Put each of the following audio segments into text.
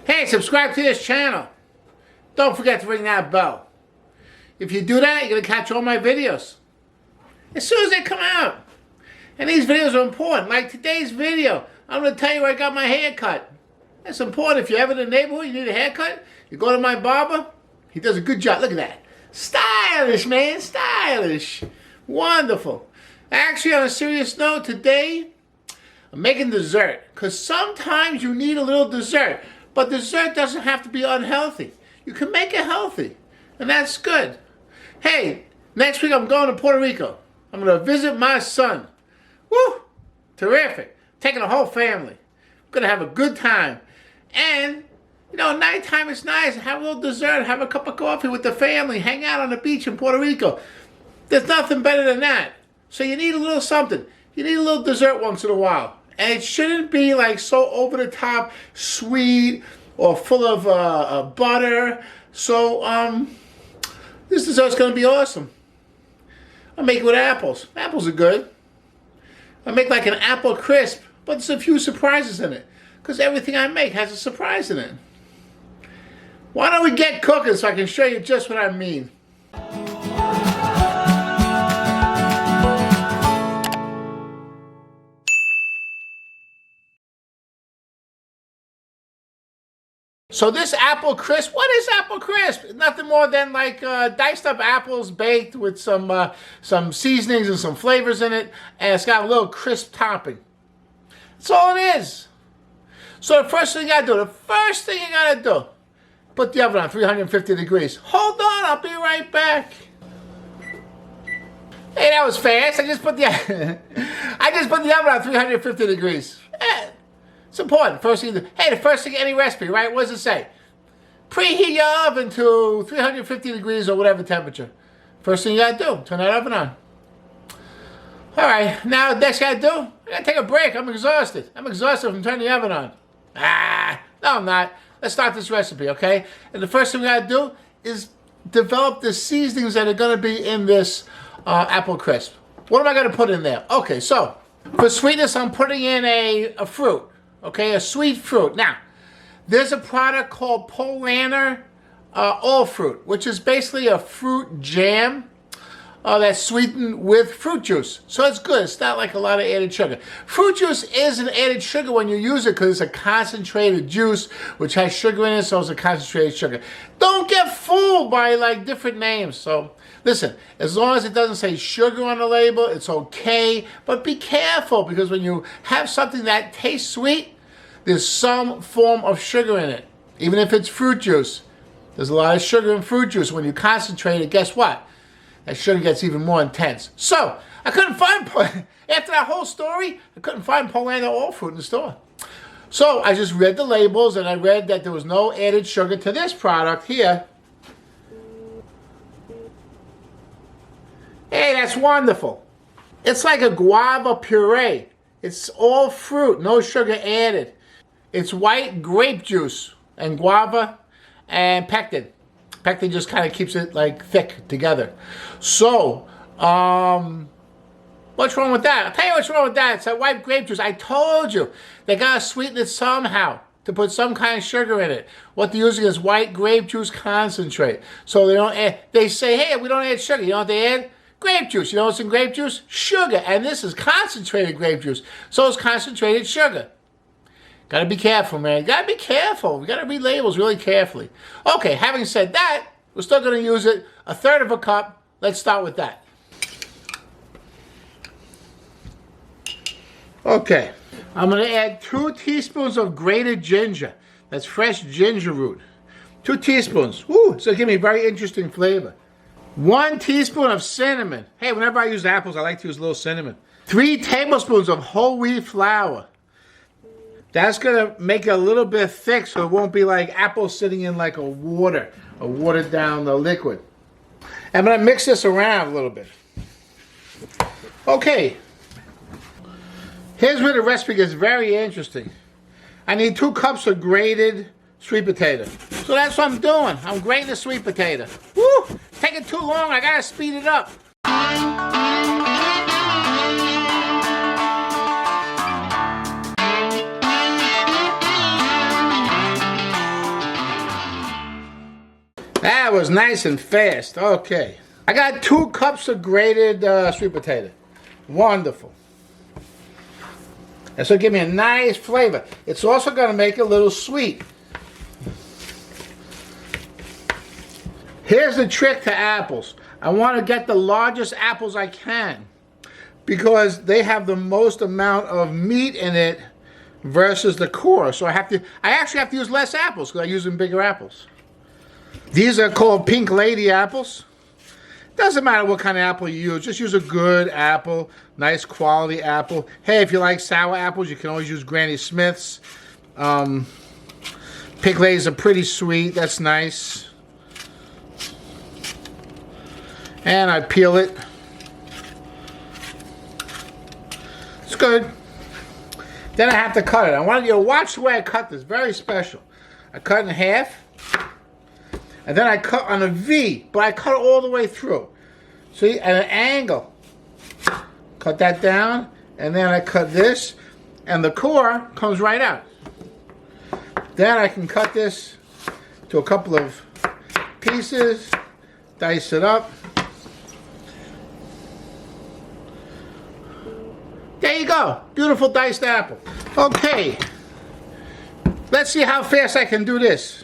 Hey, subscribe to this channel. Don't forget to ring that bell. If you do that, you're going to catch all my videos as soon as they come out. And these videos are important. Like today's video, I'm going to tell you where I got my hair cut. That's important. If you're ever in the neighborhood, you need a haircut, you go to my barber. He does a good job. Look at that. Stylish, man. Stylish. Wonderful. Actually, on a serious note, today, I'm making dessert. Because sometimes you need a little dessert. But dessert doesn't have to be unhealthy. You can make it healthy. And that's good. Hey, next week I'm going to Puerto Rico. I'm going to visit my son. Woo! Terrific. Taking the whole family. I'm going to have a good time. And, you know, nighttime is nice. Have a little dessert. Have a cup of coffee with the family. Hang out on the beach in Puerto Rico. There's nothing better than that. So you need a little something. You need a little dessert once in a while. And it shouldn't be like so over the top, sweet, or full of butter. So, this dessert's going to be awesome. I make it with apples. Apples are good. I make like an apple crisp, but there's a few surprises in it. Because everything I make has a surprise in it. Why don't we get cooking so I can show you just what I mean? So this apple crisp, what is apple crisp? Nothing more than like diced up apples baked with some seasonings and some flavors in it. And it's got a little crisp topping. That's all it is. So the first thing you gotta do, put the oven on 350 degrees. Hold on, I'll be right back. Hey, that was fast. I just put the oven on 350 degrees. It's important. First thing you do. Hey, the first thing, any recipe, right? What does it say? Preheat your oven to 350 degrees or whatever temperature. First thing you gotta do, turn that oven on. All right, now next thing I gotta do, I gotta take a break. I'm exhausted. I'm exhausted from turning the oven on. No, I'm not. Let's start this recipe, okay? And the first thing we gotta do is develop the seasonings that are gonna be in this apple crisp. What am I gonna put in there? Okay, so for sweetness, I'm putting in a fruit. Okay, a sweet fruit. Now, there's a product called Polaner All Fruit, which is basically a fruit jam that's sweetened with fruit juice. So it's good. It's not like a lot of added sugar. Fruit juice is an added sugar when you use it because it's a concentrated juice which has sugar in it, so it's a concentrated sugar. Don't get fooled by like different names. So listen, as long as it doesn't say sugar on the label, it's okay. But be careful because when you have something that tastes sweet, there's some form of sugar in it. Even if it's fruit juice, there's a lot of sugar in fruit juice. When you concentrate it, guess what? That sugar gets even more intense. So, I couldn't find, after that whole story, I couldn't find Polaner All Fruit in the store. So, I just read the labels and I read that there was no added sugar to this product here. Hey, that's wonderful. It's like a guava puree. It's all fruit, no sugar added. It's white grape juice and guava and pectin. Pectin just kind of keeps it like thick together. So, what's wrong with that? I'll tell you what's wrong with that. It's that white grape juice. I told you. They got to sweeten it somehow to put some kind of sugar in it. What they're using is white grape juice concentrate. So they don't add, they say, hey, we don't add sugar. You know what they add? Grape juice. You know what's in grape juice? Sugar. And this is concentrated grape juice. So it's concentrated sugar. Gotta be careful, man. Gotta be careful. We gotta read labels really carefully. Okay, having said that, we're still gonna use it. 1/3 of a cup. Let's start with that. Okay. I'm gonna add 2 teaspoons of grated ginger. That's fresh ginger root. 2 teaspoons. Woo, it's gonna give me a very interesting flavor. 1 teaspoon of cinnamon. Hey, whenever I use apples, I like to use a little cinnamon. 3 tablespoons of whole wheat flour. That's gonna make it a little bit thick so it won't be like apples sitting in like a watered down liquid. I'm gonna mix this around a little bit. Okay. Here's where the recipe gets very interesting. I need 2 cups of grated sweet potato. So that's what I'm doing. I'm grating the sweet potato. Woo! Taking too long, I gotta speed it up. That was nice and fast. Okay. I got 2 cups of grated sweet potato. Wonderful. This will give me a nice flavor. It's also going to make it a little sweet. Here's the trick to apples. I want to get the largest apples I can because they have the most amount of meat in it versus the core. So I actually have to use less apples because I'm using bigger apples. These are called Pink Lady apples. Doesn't matter what kind of apple you use. Just use a good apple, nice quality apple. Hey, if you like sour apples, you can always use Granny Smith's. Pink Ladies are pretty sweet. That's nice. And I peel it. It's good. Then I have to cut it. I want you to watch the way I cut this. Very special. I cut it in half. And then I cut on a V, but I cut it all the way through. See, at an angle. Cut that down, and then I cut this, and the core comes right out. Then I can cut this to a couple of pieces, dice it up. There you go. Beautiful diced apple. Okay. Let's see how fast I can do this.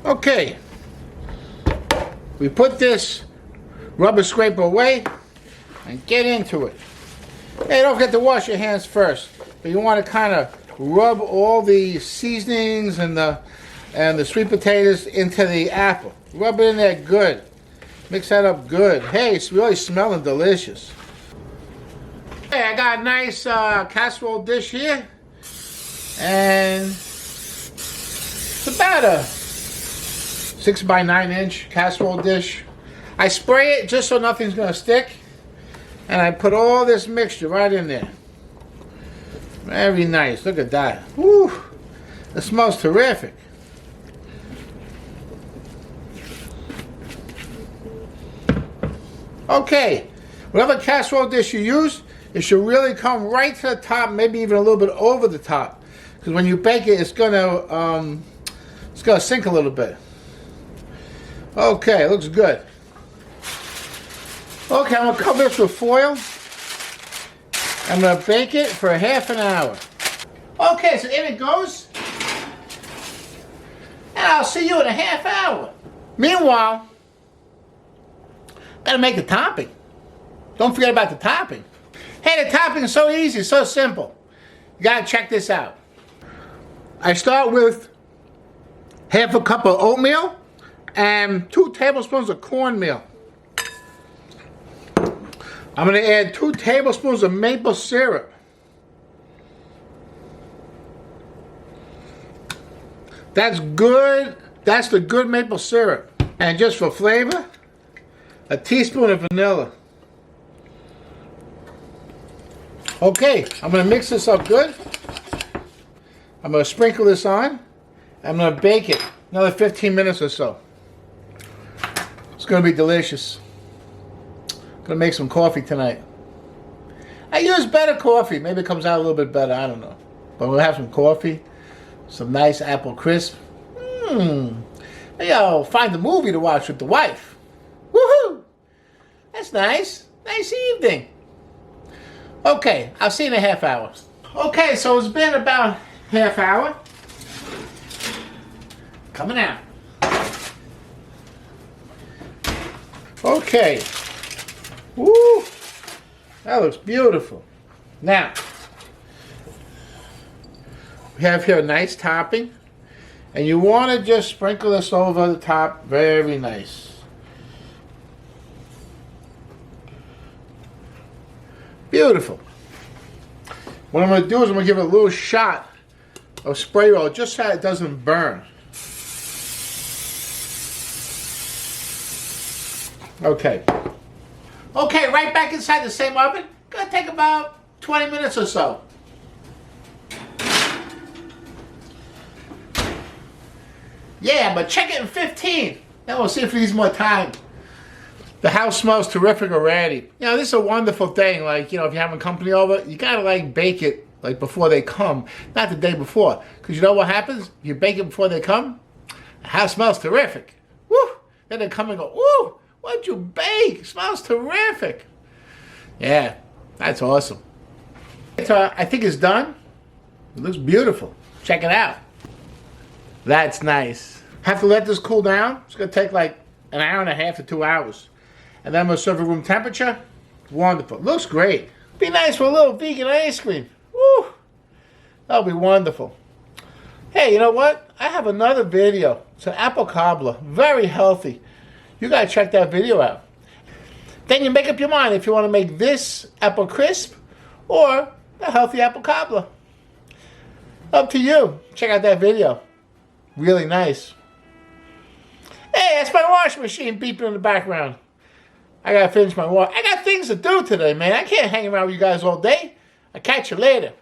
Okay, we put this rubber scraper away and get into it. Hey, don't forget to wash your hands first. But you want to kind of rub all the seasonings and the sweet potatoes into the apple. Rub it in there good. Mix that up good. Hey, it's really smelling delicious. Hey, I got a nice casserole dish here. And it's about a 6 by 9 inch casserole dish. I spray it just so nothing's gonna stick, and I put all this mixture right in there. Very nice. Look at that. Woo! It smells terrific. Okay, whatever casserole dish you use, it should really come right to the top, maybe even a little bit over the top, because when you bake it, it's gonna sink a little bit. Okay, looks good. Okay, I'm gonna cover this with foil. I'm gonna bake it for half an hour. Okay, so in it goes. And I'll see you in a half hour. Meanwhile, gotta make the topping. Don't forget about the topping. Hey, the topping is so easy, so simple. You gotta check this out. I start with half a cup of oatmeal and 2 tablespoons of cornmeal. I'm going to add 2 tablespoons of maple syrup. That's good. That's the good maple syrup. And just for flavor, a teaspoon of vanilla. Okay, I'm going to mix this up good. I'm going to sprinkle this on. I'm going to bake it another 15 minutes or so. It's going to be delicious. I'm going to make some coffee tonight. I use better coffee. Maybe it comes out a little bit better. I don't know. But we'll have some coffee. Some nice apple crisp. Maybe I'll find a movie to watch with the wife. Woohoo! That's nice. Nice evening. Okay, I'll see you in a half hour. Okay, so it's been about half hour. Coming out. Okay. Woo! That looks beautiful. Now, we have here a nice topping, and you want to just sprinkle this over the top. Very nice. Beautiful. What I'm going to do is I'm going to give it a little shot of spray roll just so it doesn't burn. Okay. Okay, right back inside the same oven. Gonna take about 20 minutes or so. Yeah, but check it in 15. Now we'll see if it needs more time. The house smells terrific already. You know, this is a wonderful thing. Like, you know, if you're having company over, you gotta like bake it like before they come, not the day before. Because you know what happens? You bake it before they come, the house smells terrific. Woo! Then they come and go, woo! What'd you bake? It smells terrific. Yeah, that's awesome. So I think it's done. It looks beautiful. Check it out. That's nice. Have to let this cool down. It's gonna take like an hour and a half to 2 hours. And then I'm gonna serve it room temperature. Wonderful. Looks great. Be nice for a little vegan ice cream. Woo! That'll be wonderful. Hey, you know what? I have another video. It's an apple cobbler. Very healthy. You gotta check that video out. Then you make up your mind if you want to make this apple crisp or a healthy apple cobbler. Up to you. Check out that video. Really nice. Hey, that's my washing machine beeping in the background. I gotta finish my wash. I got things to do today, man. I can't hang around with you guys all day. I'll catch you later.